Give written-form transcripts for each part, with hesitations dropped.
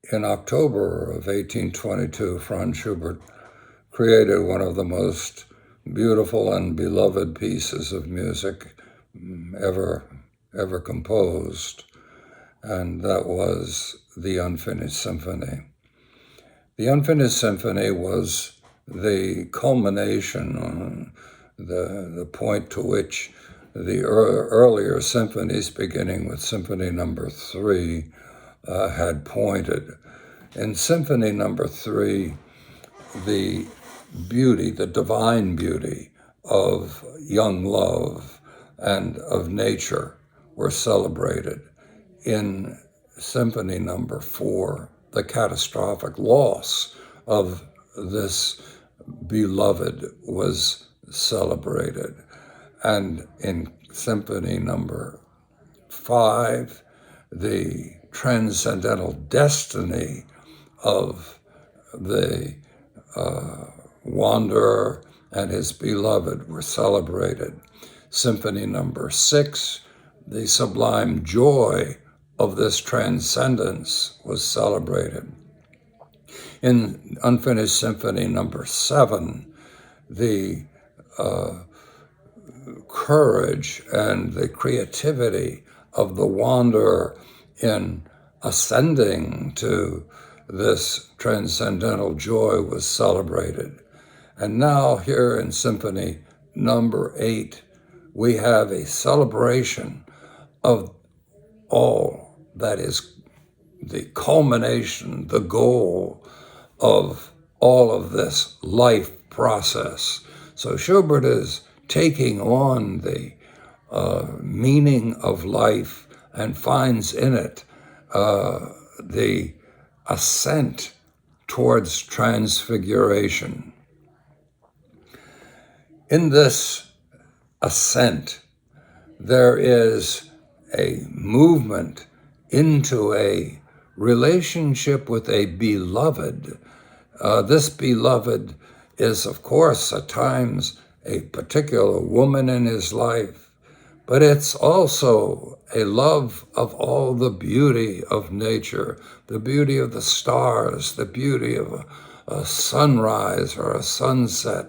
In October of 1822, Franz Schubert created one of the most beautiful and beloved pieces of music ever composed, and that was the Unfinished Symphony. The Unfinished Symphony was the culmination, the point to which the earlier symphonies, beginning with Symphony Number 3, had pointed. In Symphony Number 3, the beauty, the divine beauty of young love and of nature were celebrated. In Symphony Number 4, the catastrophic loss of this beloved was celebrated. And in Symphony Number 5, the transcendental destiny of the wanderer and his beloved were celebrated. Symphony Number 6, the sublime joy of this transcendence was celebrated. In Unfinished Symphony Number 7, the courage and the creativity of the wanderer in ascending to this transcendental joy was celebrated. And now here in Symphony Number 8, we have a celebration of all that is the culmination, the goal of all of this life process. So Schubert is taking on the meaning of life and finds in it the ascent towards transfiguration. In this ascent, there is a movement into a relationship with a beloved. This beloved is, of course, at times a particular woman in his life, but it's also a love of all the beauty of nature, the beauty of the stars, the beauty of a sunrise or a sunset,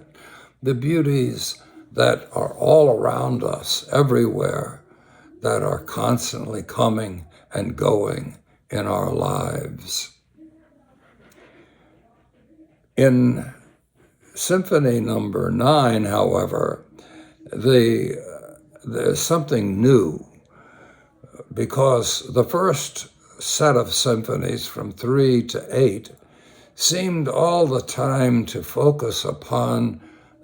the beauties that are all around us, everywhere, that are constantly coming and going in our lives. In Symphony Number 9, however, there's something new, because the first set of symphonies from 3 to 8 seemed all the time to focus upon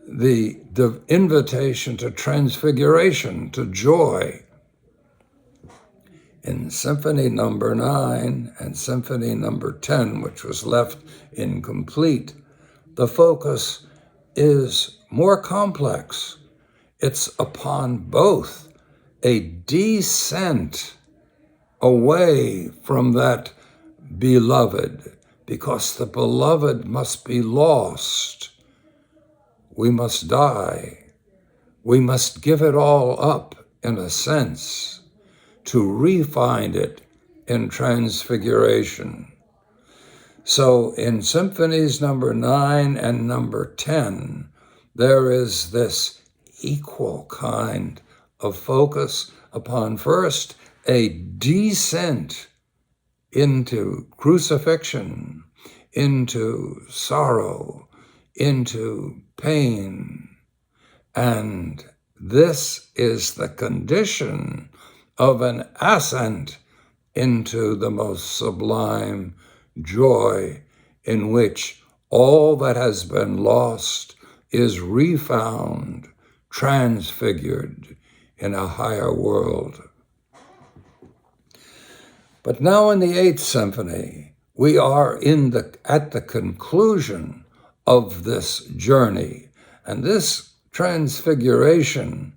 the invitation to transfiguration, to joy. In Symphony Number 9 and Symphony Number 10, which was left incomplete, the focus is more complex. It's upon both a descent away from that beloved, because the beloved must be lost. We must die. We must give it all up, in a sense, to re-find it in transfiguration. So in Symphonies Number 9 and Number 10, there is this equal kind of focus upon first a descent into crucifixion, into sorrow, into pain. And this is the condition of an ascent into the most sublime joy, in which all that has been lost is refound, transfigured in a higher world. But now in the 8th Symphony, we are at the conclusion of this journey, and this transfiguration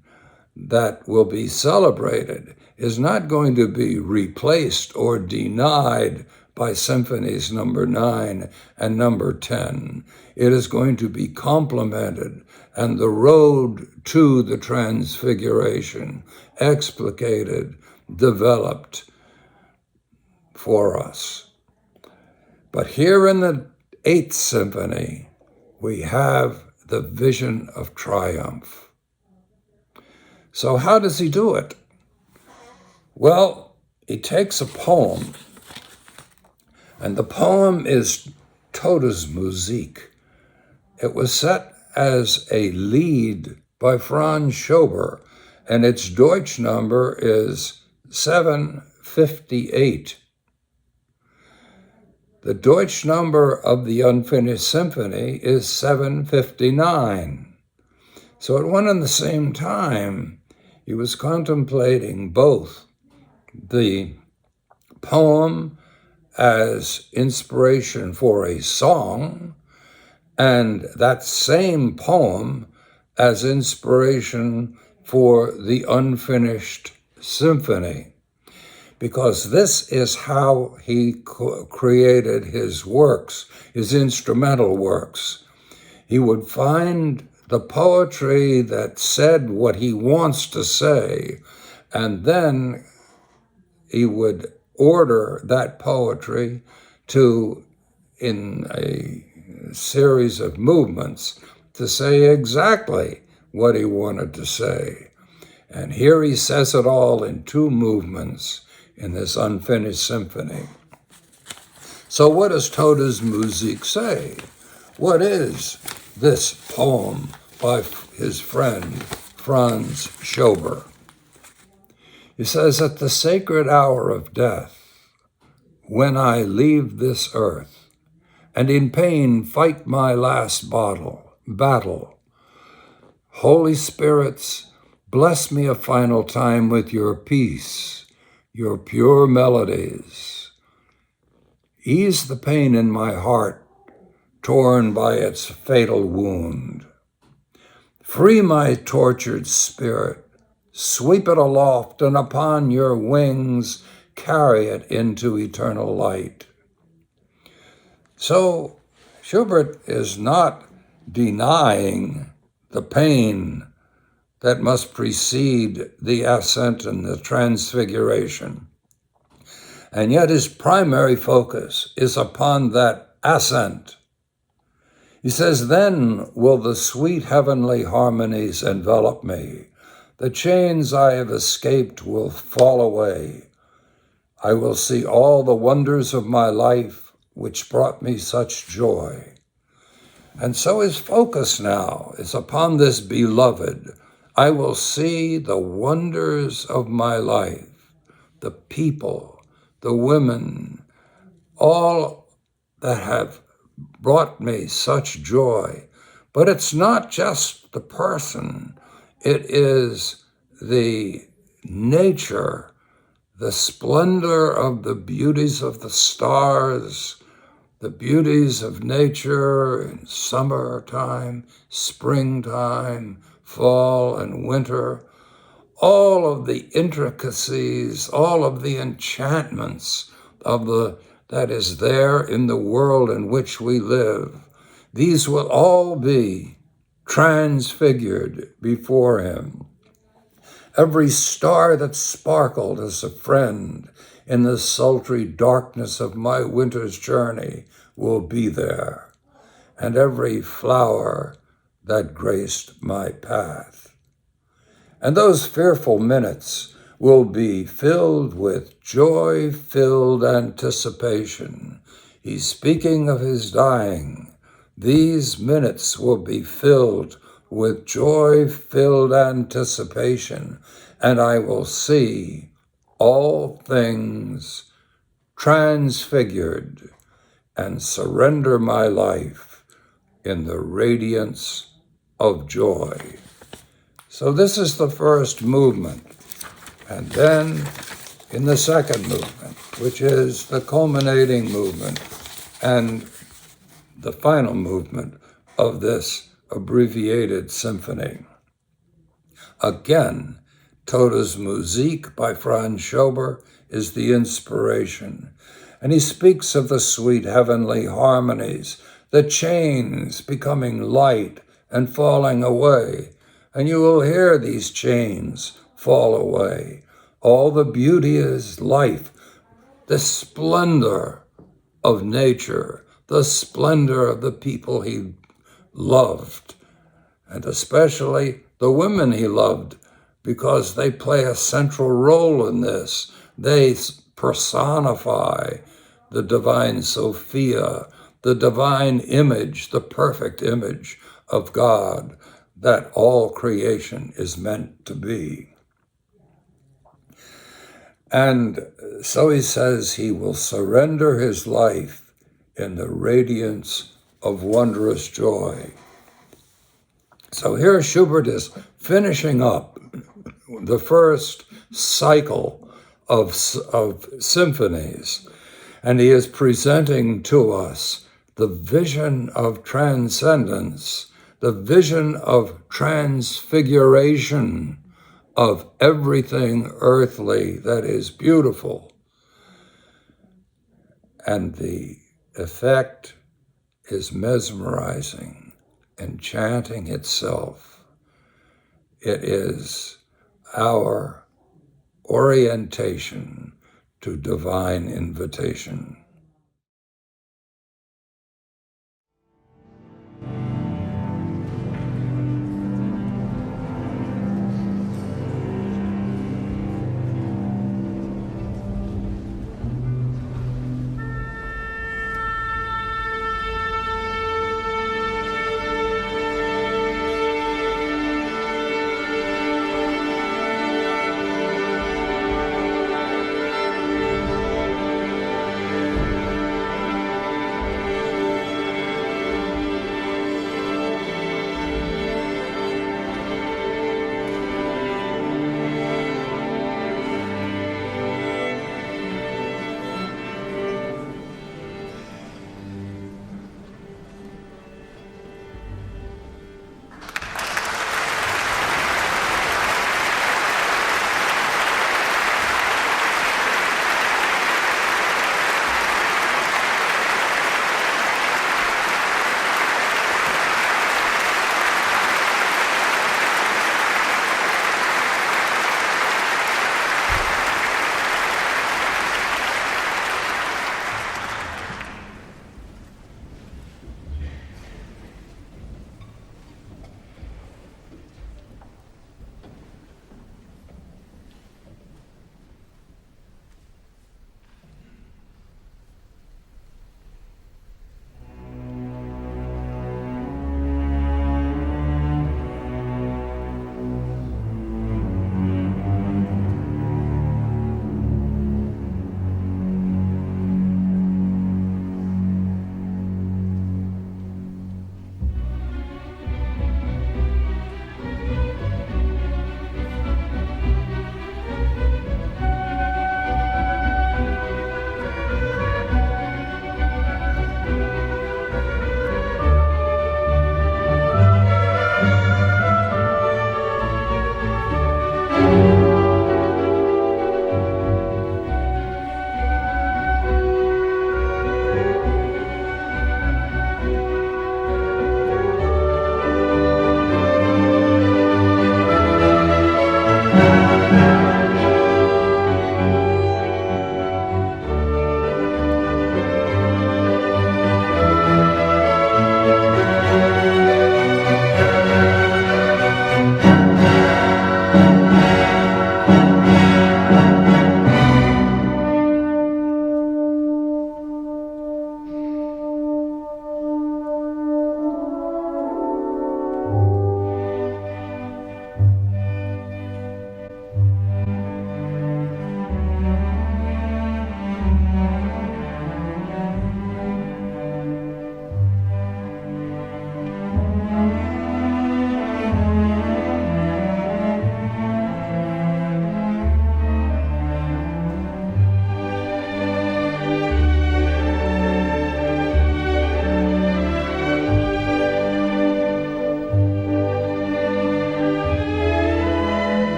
that will be celebrated is not going to be replaced or denied by Symphonies Number 9 and Number 10. It is going to be complemented, and the road to the transfiguration explicated, developed for us. But here in the Eighth Symphony, we have the vision of triumph. So how does he do it? Well, he takes a poem, and the poem is Todesmusik. It was set as a lead by Franz Schubert, and its Deutsch number is 758. The Deutsch number of the Unfinished Symphony is 759. So at one and the same time, he was contemplating both the poem as inspiration for a song, and that same poem as inspiration for the Unfinished Symphony, because this is how he created his works, his instrumental works. He would find the poetry that said what he wants to say, and then he would order that poetry to, in a series of movements, to say exactly what he wanted to say. And here he says it all in two movements in this Unfinished Symphony. So what does Todesmusik say? What is this poem by his friend Franz Schubert? He says, at the sacred hour of death, when I leave this earth, and in pain fight my last battle, Holy Spirits, bless me a final time with your peace, your pure melodies. Ease the pain in my heart, torn by its fatal wound. Free my tortured spirit, sweep it aloft, and upon your wings carry it into eternal light. So Schubert is not denying the pain that must precede the ascent and the transfiguration. And yet his primary focus is upon that ascent. He says, then will the sweet heavenly harmonies envelop me. The chains I have escaped will fall away. I will see all the wonders of my life, which brought me such joy. And so his focus now is upon this beloved. I will see the wonders of my life, the people, the women, all that have brought me such joy. But it's not just the person, it is the nature, the splendor of the beauties of the stars, the beauties of nature in summertime, springtime, fall and winter, all of the intricacies, all of the enchantments of that is there in the world in which we live. These will all be transfigured before him. Every star that sparkled as a friend in the sultry darkness of my winter's journey will be there, and every flower that graced my path. And those fearful minutes will be filled with joy-filled anticipation. He's speaking of his dying. These minutes will be filled with joy-filled anticipation, and I will see all things transfigured and surrender my life in the radiance of joy. So this is the first movement. And then in the second movement, which is the culminating movement and the final movement of this abbreviated symphony. Again, Todesmusik by Franz Schubert is the inspiration. And he speaks of the sweet heavenly harmonies, the chains becoming light and falling away. And you will hear these chains fall away. All the beauty is life, the splendor of nature, the splendor of the people he loved, and especially the women he loved, because they play a central role in this. They personify the divine Sophia, the divine image, the perfect image of God that all creation is meant to be. And so he says he will surrender his life in the radiance of wondrous joy. So here Schubert is finishing up the first cycle of symphonies, and he is presenting to us the vision of transcendence, the vision of transfiguration of everything earthly that is beautiful. And the effect is mesmerizing, enchanting itself. It is our orientation to divine invitation.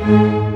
you.